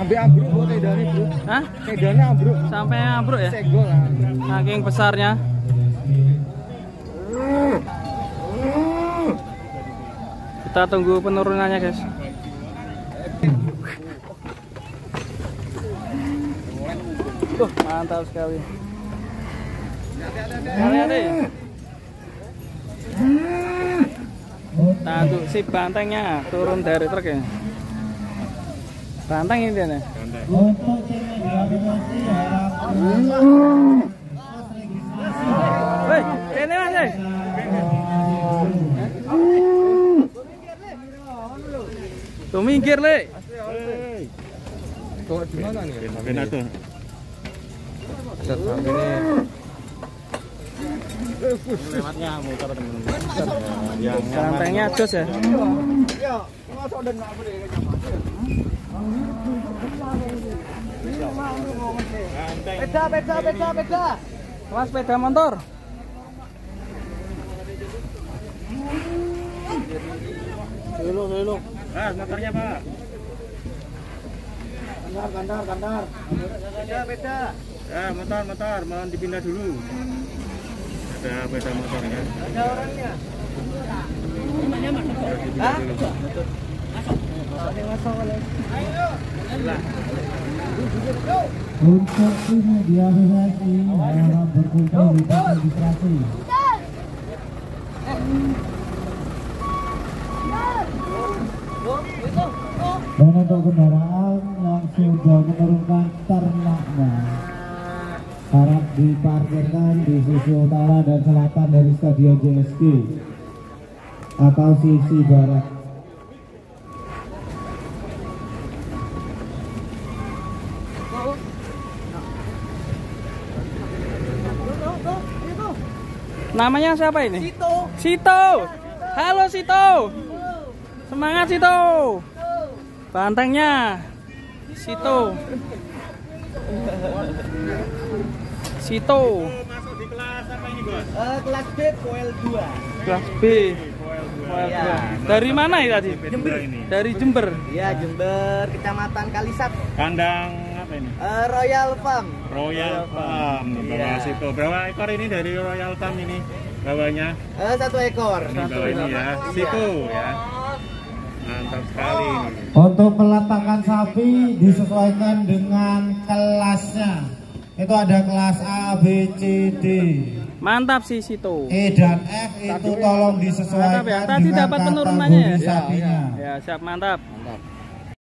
Sampai ambruk kok tendanya, Bro. Hah? Tendanya ambruk. Sampai ambruk ya? Senggol lah. Saking besarnya. Kita tunggu penurunannya, guys. Mantap sekali. Hati-hati. Nah, untuk si bantengnya turun dari truk ya. Banteng ini dia. Woi, ini Mas. Tuh minggir, Le. Kok di mana nih? Benar tuh. Lewatnya motor teman-teman. Yang Bantengnya jos ya. Peda. Mas, sepeda motor. Dulu. motornya Pak. Kandar. Peda. Ya, motor, mohon dipindah dulu. Ada beda motornya. Ada orangnya. Hah? Untuk ini dia harap berkumpul di registrasi. Dan untuk kendaraan yang sudah menurunkan ternaknya harap diparkirkan di sisi utara dan selatan dari Stadion JSG atau sisi barat. Namanya siapa ini? Sito. Sito. Halo Sito. Semangat Sito. Bantengnya Sito. Sito. Masuk di kelas apa ini, Bos? Kelas B, Poel 2. Kelas B. Ya. Dari mana ya tadi? Jember ini. Dari Jember. Ya, Jember, Kecamatan Kalisat. Kandang apa ini? Royal Farm. Royal Farm. Bawa situ. Berapa ekor ini dari Royal Farm ini? Bawanya? 1 ekor. Ini bawa ini ya. Situ ya. Mantap sekali ini. Untuk peletakan sapi disesuaikan dengan kelasnya. Itu ada kelas A, B, C, D. Mantap sih Sito. E dan F itu tolong disesuaikan Mantap ya. Tadi dengan dapat penurunannya ya? kategori sapinya. Ya, siap, mantap.